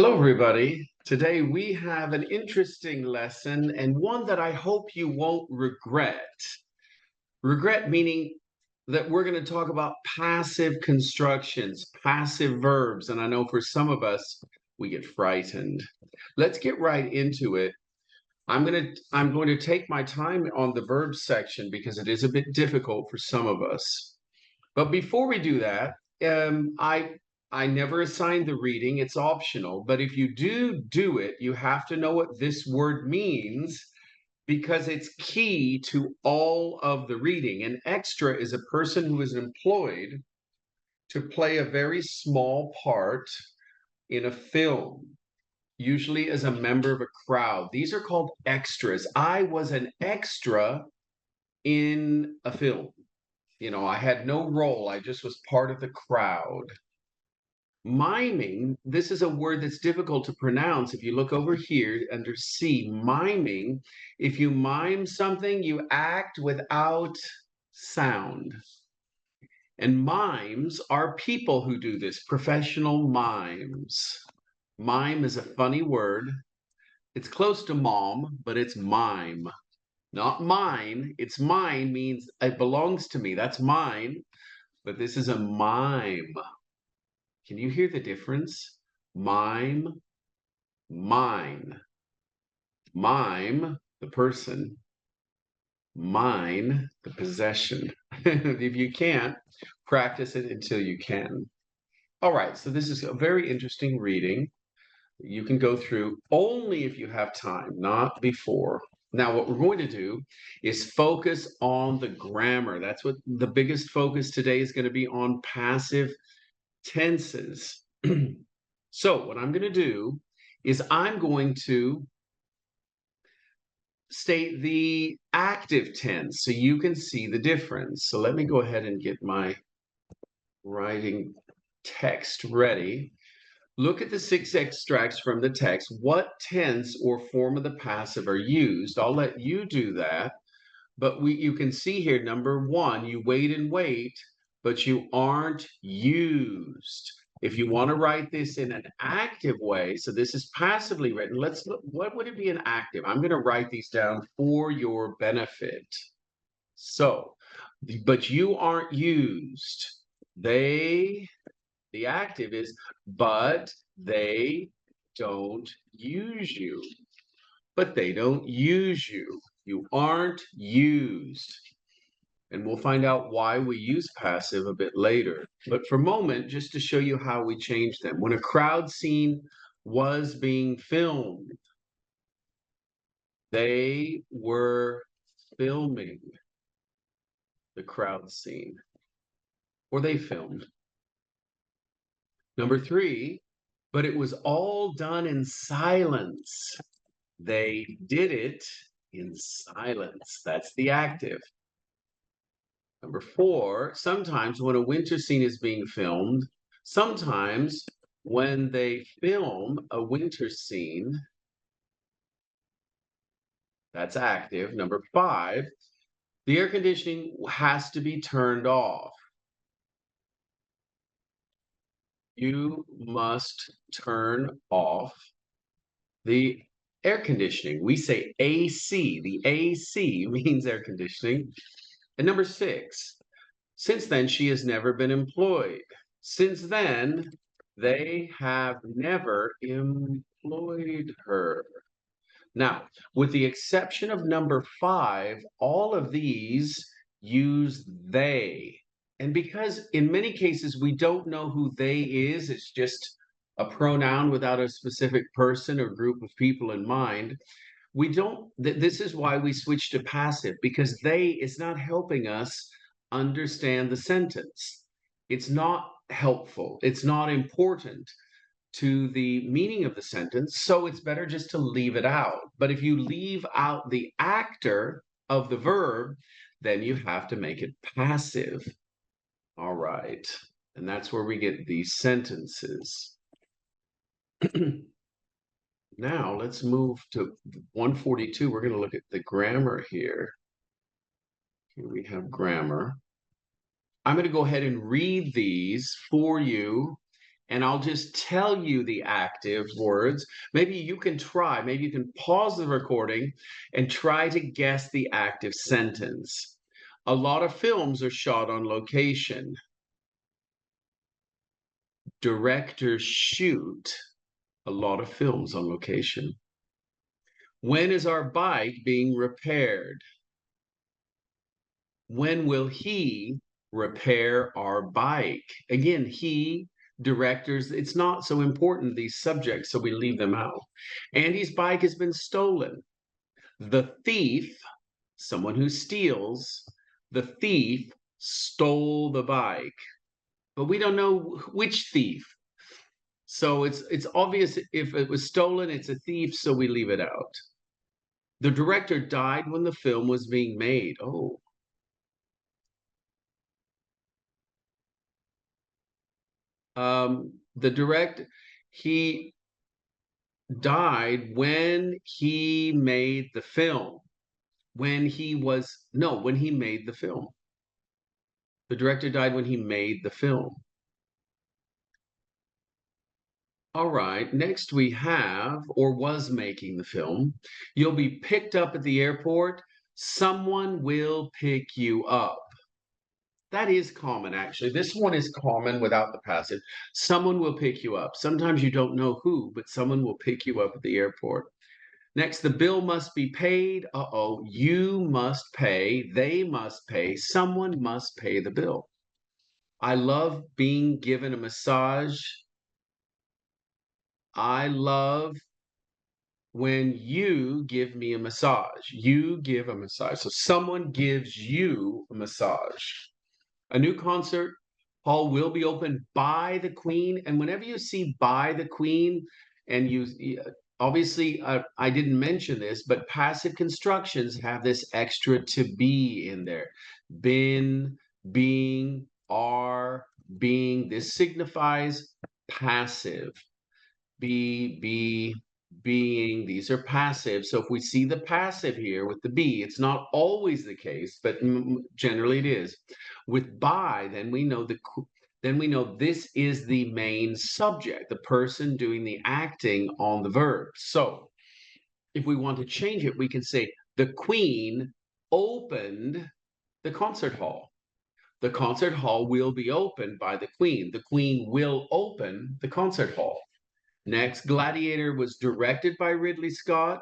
Hello, everybody. Today we have an interesting lesson and one that I hope you won't regret. Regret meaning that we're going to talk about passive constructions, passive verbs. And I know for some of us, we get frightened. Let's get right into it. I'm going to take my time on the verb section because it is a bit difficult for some of us. But before we do that, I never assign the reading. It's optional. But if you do it, you have to know what this word means because it's key to all of the reading. An extra is a person who is employed to play a very small part in a film, usually as a member of a crowd. These are called extras. I was an extra in a film. I had no role. I just was part of the crowd. Miming, this is a word that's difficult to pronounce. If you look over here under C, miming, if you mime something, you act without sound. And mimes are people who do this, professional mimes. Mime is a funny word. It's close to mom, but it's mime. Not mine. It's mine means it belongs to me. That's mine. But this is a mime. Can you hear the difference? Mime, mine. Mime, the person. Mine, the possession. If you can't, practice it until you can. All right, so this is a very interesting reading. You can go through only if you have time, not before. Now, what we're going to do is focus on the grammar. That's what the biggest focus today is going to be on passive tenses. So what I'm going to do is I'm going to state the active tense so you can see the difference. So let me go ahead and get my writing text ready. Look at the 6 extracts from the text. What tense or form of the passive are used? I'll let you do that. But you can see here, number 1, you wait and wait, but you aren't used. If you want to write this in an active way, so this is passively written, let's look, what would it be in active? I'm going to write these down for your benefit. So, but you aren't used. The active is, but they don't use you. But they don't use you. You aren't used. And we'll find out why we use passive a bit later. But for a moment, just to show you how we change them. When a crowd scene was being filmed, they were filming the crowd scene, or they filmed. Number 3, but it was all done in silence. They did it in silence. That's the active. Number 4, sometimes when a winter scene is being filmed, sometimes when they film a winter scene, that's active. Number 5, the air conditioning has to be turned off. You must turn off the air conditioning. We say AC. The AC means air conditioning. And number 6, since then, she has never been employed. Since then, they have never employed her. Now, with the exception of number 5, all of these use they. And because in many cases we don't know who they is, it's just a pronoun without a specific person or group of people in mind. This is why we switch to passive, because they is not helping us understand the sentence. It's not helpful. It's not important to the meaning of the sentence, so it's better just to leave it out. But if you leave out the actor of the verb, then you have to make it passive. All right. And that's where we get these sentences. Now let's move to 142. We're going to look at the grammar here. Here we have grammar. I'm going to go ahead and read these for you, and I'll just tell you the active words. Maybe you can try, maybe you can pause the recording and try to guess the active sentence. A lot of films are shot on location. Directors shoot a lot of films on location. When is our bike being repaired? When will he repair our bike? Again, he, directors, it's not so important, these subjects, so we leave them out. Andy's bike has been stolen. The thief, someone who steals, the thief stole the bike. But we don't know which thief. So it's obvious if it was stolen, it's a thief, so we leave it out. The director died when the film was being made. Oh, he died when he made the film. When he made the film. The director died when he made the film. All right, next we have, or was making the film. You'll be picked up at the airport. Someone will pick you up. That is common, actually. This one is common without the passive. Someone will pick you up. Sometimes you don't know who, but someone will pick you up at the airport. Next, the bill must be paid. Uh-oh, you must pay. They must pay. Someone must pay the bill. I love being given a massage. I love when you give me a massage. You give a massage. So someone gives you a massage. A new concert hall will be opened by the Queen. And whenever you see by the Queen, and you obviously, I didn't mention this, but passive constructions have this extra to be in there. Been, being, are, being. This signifies passive. Be, being. These are passive. So if we see the passive here with the be, it's not always the case, but generally it is. With by, then we know this is the main subject, the person doing the acting on the verb. So if we want to change it, we can say the Queen opened the concert hall. The concert hall will be opened by the Queen. The Queen will open the concert hall. Next, Gladiator was directed by Ridley Scott.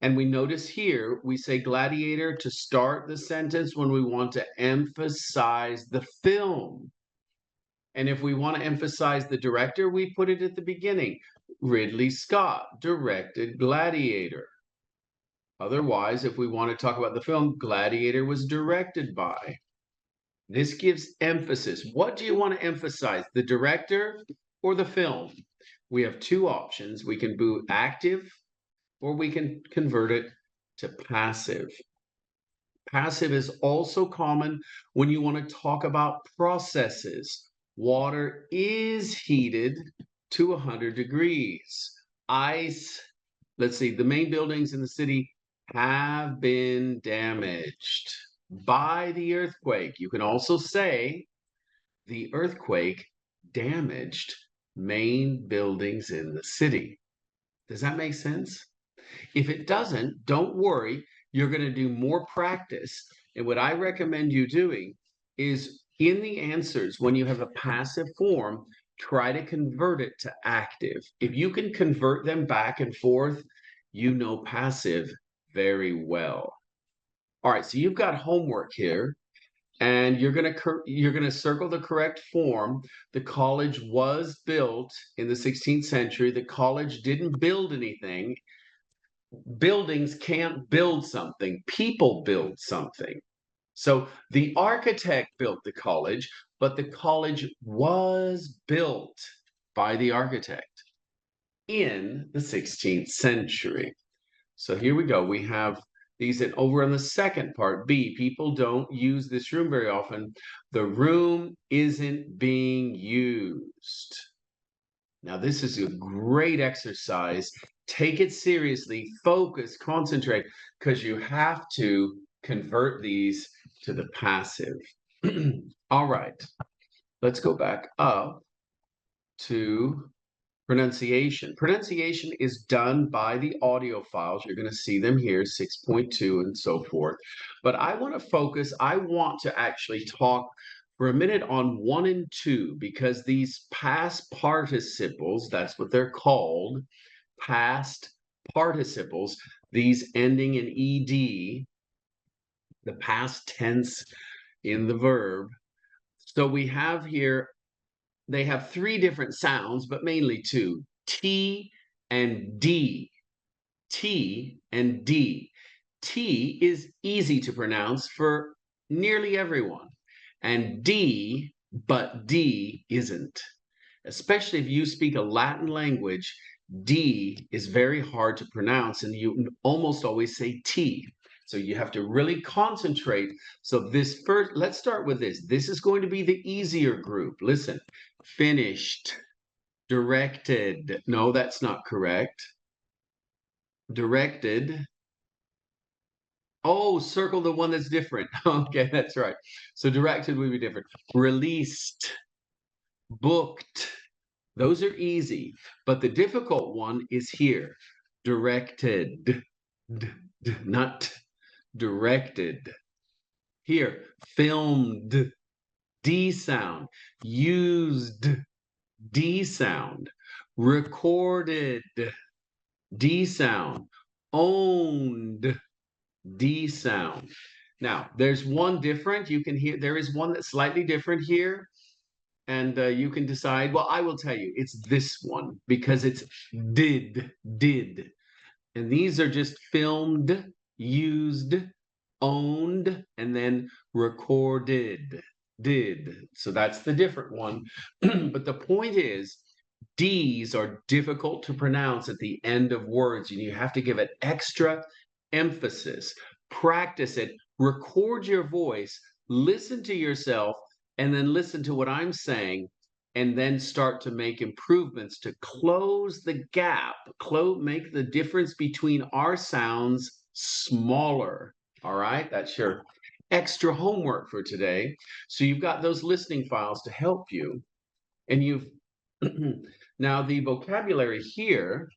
And we notice here, we say Gladiator to start the sentence when we want to emphasize the film. And if we want to emphasize the director, we put it at the beginning. Ridley Scott directed Gladiator. Otherwise, if we want to talk about the film, Gladiator was directed by. This gives emphasis. What do you want to emphasize, the director or the film? We have two options. We can do active or we can convert it to passive. Passive is also common when you want to talk about processes. Water is heated to 100 degrees. Ice, let's see, the main buildings in the city have been damaged by the earthquake. You can also say the earthquake damaged main buildings in the city. Does that make sense? If it doesn't, don't worry. You're going to do more practice. And what I recommend you doing is in the answers, when you have a passive form, try to convert it to active. If you can convert them back and forth, you know passive very well. All right, so you've got homework here. And you're going to circle the correct form. The college was built in the 16th century. The college didn't build anything. Buildings can't build something. People build something. So the architect built the college, but the college was built by the architect in the 16th century. So here we go. We have these, and over on the second part, B, people don't use this room very often. The room isn't being used. Now, this is a great exercise. Take it seriously, focus, concentrate, because you have to convert these to the passive. All right, let's go back up to pronunciation. Pronunciation is done by the audio files. You're going to see them here, 6.2 and so forth. But I want to actually talk for a minute on 1 and 2, because these past participles, that's what they're called, past participles, these ending in ed, the past tense in the verb. So we have here, they have three different sounds, but mainly two, T and D. T and D. T is easy to pronounce for nearly everyone, and D, but D isn't. Especially if you speak a Latin language, D is very hard to pronounce, and you almost always say T. So you have to really concentrate. So this first, let's start with this. This is going to be the easier group. Listen, finished, directed. No, that's not correct. Directed. Oh, circle the one that's different. Okay, that's right. So directed would be different. Released, booked. Those are easy, but the difficult one is here. Directed, not directed. Here, filmed, D sound. Used, D sound. Recorded, D sound. Owned, D sound. Now, there's one different. You can hear, there is one that's slightly different here. And you can decide, well, I will tell you, it's this one because it's did. And these are just filmed, used, owned, and then recorded, did. So that's the different one. But the point is, D's are difficult to pronounce at the end of words, and you have to give it extra emphasis. Practice it, record your voice, listen to yourself, and then listen to what I'm saying, and then start to make improvements to close the gap, make the difference between our sounds smaller. All right, that's your extra homework for today. So you've got those listening files to help you, and you've now the vocabulary here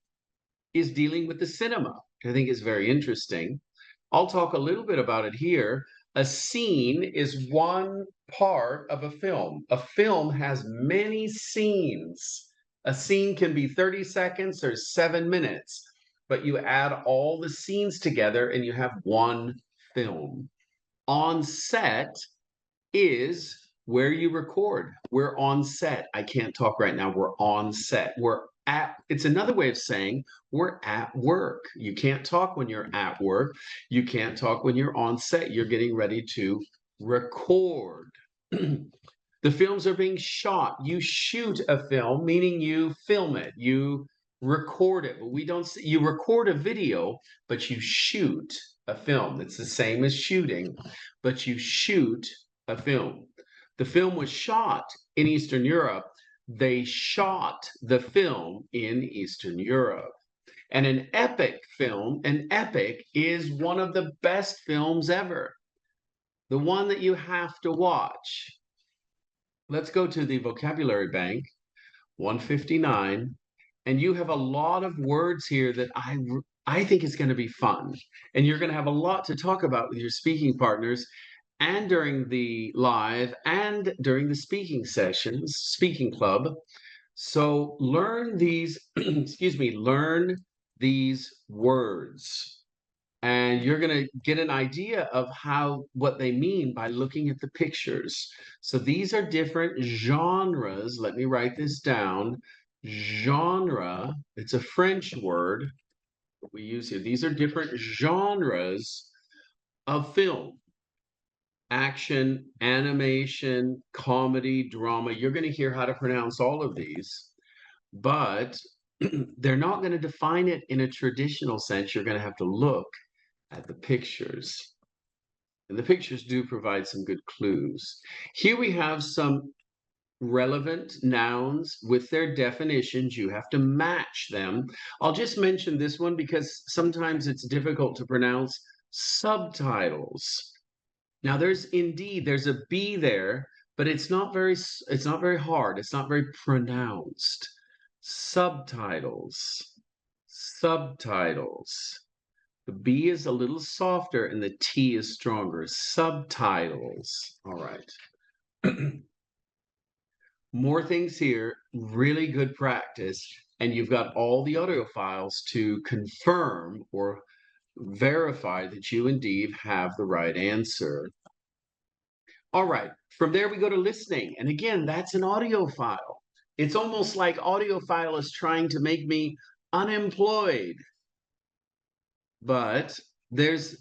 is dealing with the cinema, which I think is very interesting. I'll talk a little bit about it here. A scene is one part of a film. A film has many scenes. A scene can be 30 seconds or 7 minutes, but you add all the scenes together and you have one film. On set is where you record. We're on set. I can't talk right now. We're on set. It's another way of saying we're at work. You can't talk when you're at work. You can't talk when you're on set. You're getting ready to record. The films are being shot. You shoot a film, meaning you film it. You record it. But we don't see, you record a video, but you shoot a film. It's the same as shooting, but you shoot a film. The film was shot in Eastern Europe. They shot the film in Eastern Europe. And an epic is one of the best films ever. The one that you have to watch. Let's go to the vocabulary bank, 159, and you have a lot of words here that I think is going to be fun. And you're going to have a lot to talk about with your speaking partners, and during the live and during the speaking sessions, speaking club. So learn these, learn these words. And you're going to get an idea of what they mean by looking at the pictures. So these are different genres. Let me write this down. Genre, it's a French word that we use here. These are different genres of film. Action, animation, comedy, drama. You're going to hear how to pronounce all of these, but they're not going to define it in a traditional sense. You're going to have to look at the pictures. And the pictures do provide some good clues. Here we have some relevant nouns with their definitions. You have to match them. I'll just mention this one because sometimes it's difficult to pronounce. Subtitles. Now there's a B there, but it's not very hard. It's not very pronounced. Subtitles. Subtitles. The B is a little softer and the T is stronger. Subtitles. All right. More things here, really good practice. And you've got all the audio files to confirm or verify that you indeed have the right answer. All right, from there we go to listening. And again, that's an audio file. It's almost like audio file is trying to make me unemployed. But these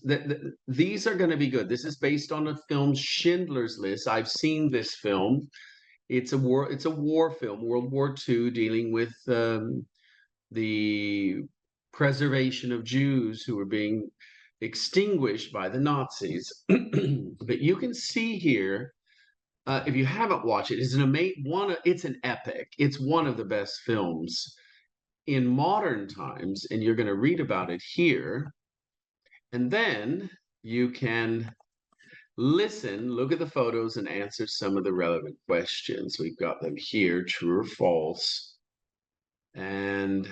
are going to be good. This is based on the film Schindler's List. I've seen this film. It's a war film, World War II, dealing with the preservation of Jews who were being extinguished by the Nazis. But you can see here, if you haven't watched it, it's an epic. It's one of the best films in modern times, and you're going to read about it here. And then you can listen, look at the photos, and answer some of the relevant questions. We've got them here, true or false. And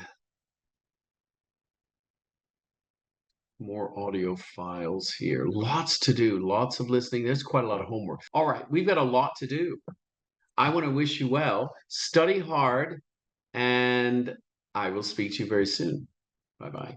more audio files here. Lots to do, lots of listening. There's quite a lot of homework. All right, we've got a lot to do. I want to wish you well. Study hard, and I will speak to you very soon. Bye-bye.